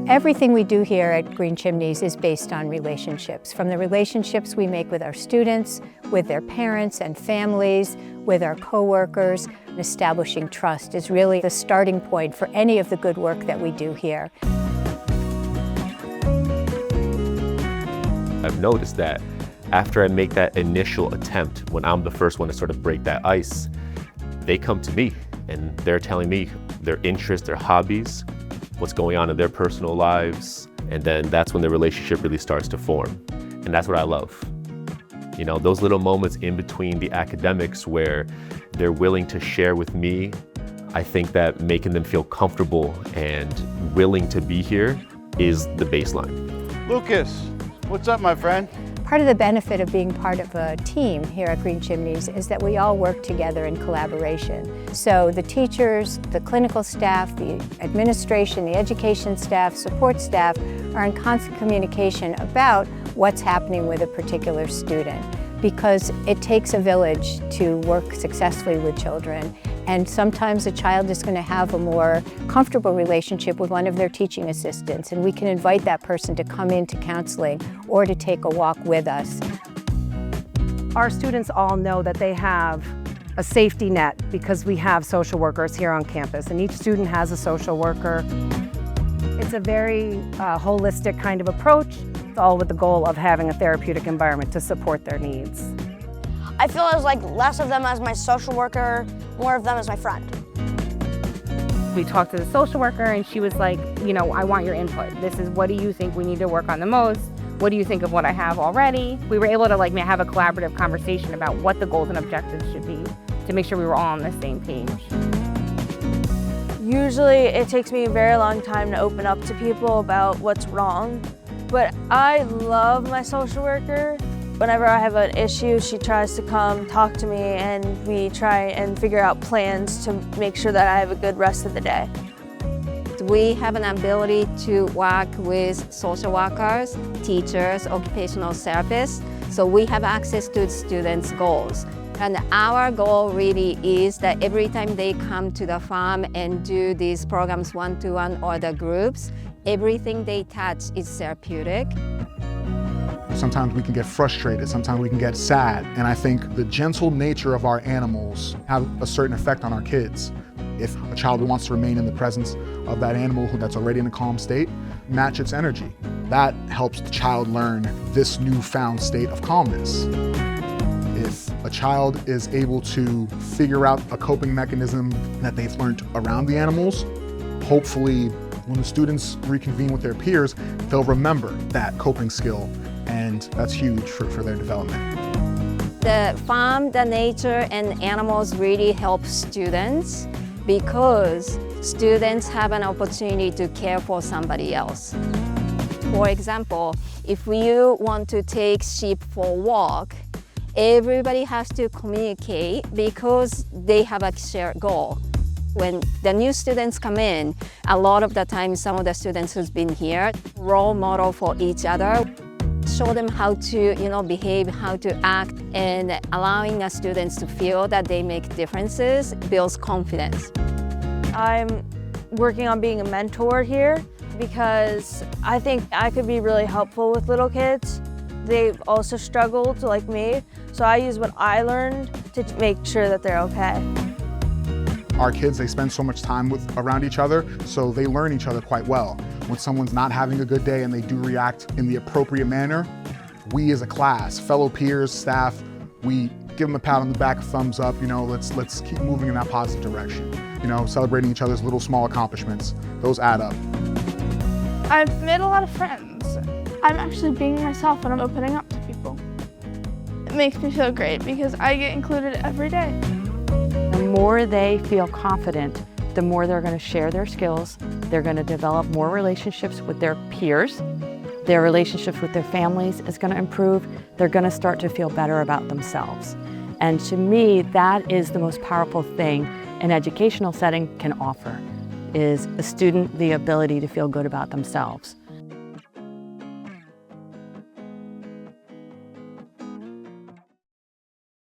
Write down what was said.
Everything we do here at Green Chimneys is based on relationships, from the relationships we make with our students, with their parents and families, with our coworkers. Establishing trust is really the starting point for any of the good work that we do here. I've noticed that after I make that initial attempt, when I'm the first one to sort of break that ice, they come to me and they're telling me their interests, their hobbies, what's going on in their personal lives, and then that's when the relationship really starts to form. And that's what I love. You know, those little moments in between the academics where they're willing to share with me, I think that making them feel comfortable and willing to be here is the baseline. Lucas, what's up, my friend? Part of the benefit of being part of a team here at Green Chimneys is that we all work together in collaboration. So the teachers, the clinical staff, the administration, the education staff, support staff are in constant communication about what's happening with a particular student, because it takes a village to work successfully with children. And sometimes a child is going to have a more comfortable relationship with one of their teaching assistants, and we can invite that person to come into counseling or to take a walk with us. Our students all know that they have a safety net because we have social workers here on campus, and each student has a social worker. It's a very holistic kind of approach, all with the goal of having a therapeutic environment to support their needs. I feel it was like less of them as my social worker, more of them as my friend. We talked to the social worker and she was like, you know, I want your input. This is, what do you think we need to work on the most? What do you think of what I have already? We were able to have a collaborative conversation about what the goals and objectives should be to make sure we were all on the same page. Usually it takes me a very long time to open up to people about what's wrong, but I love my social worker. Whenever I have an issue, she tries to come talk to me, and we try and figure out plans to make sure that I have a good rest of the day. We have an ability to work with social workers, teachers, occupational therapists, so we have access to students' goals. And our goal really is that every time they come to the farm and do these programs one-to-one or the groups, everything they touch is therapeutic. Sometimes we can get frustrated, sometimes we can get sad, and I think the gentle nature of our animals have a certain effect on our kids. If a child wants to remain in the presence of that animal that's already in a calm state, match its energy. That helps the child learn this newfound state of calmness. If a child is able to figure out a coping mechanism that they've learned around the animals, hopefully when the students reconvene with their peers, they'll remember that coping skill, and that's huge for their development. The farm, the nature, and animals really help students because students have an opportunity to care for somebody else. For example, if you want to take sheep for a walk, everybody has to communicate because they have a shared goal. When the new students come in, a lot of the time some of the students who's been here, role model for each other, show them how to behave, how to act, and allowing the students to feel that they make differences builds confidence. I'm working on being a mentor here because I think I could be really helpful with little kids. They've also struggled like me, so I use what I learned to make sure that they're okay. Our kids, they spend so much time around each other, so they learn each other quite well. When someone's not having a good day and they do react in the appropriate manner, we as a class, fellow peers, staff, we give them a pat on the back, a thumbs up, let's keep moving in that positive direction. Celebrating each other's little small accomplishments, those add up. I've made a lot of friends. I'm actually being myself and I'm opening up to people. It makes me feel great because I get included every day. The more they feel confident, the more they're going to share their skills. They're going to develop more relationships with their peers. Their relationships with their families is going to improve. They're going to start to feel better about themselves. And to me, that is the most powerful thing an educational setting can offer, is a student the ability to feel good about themselves.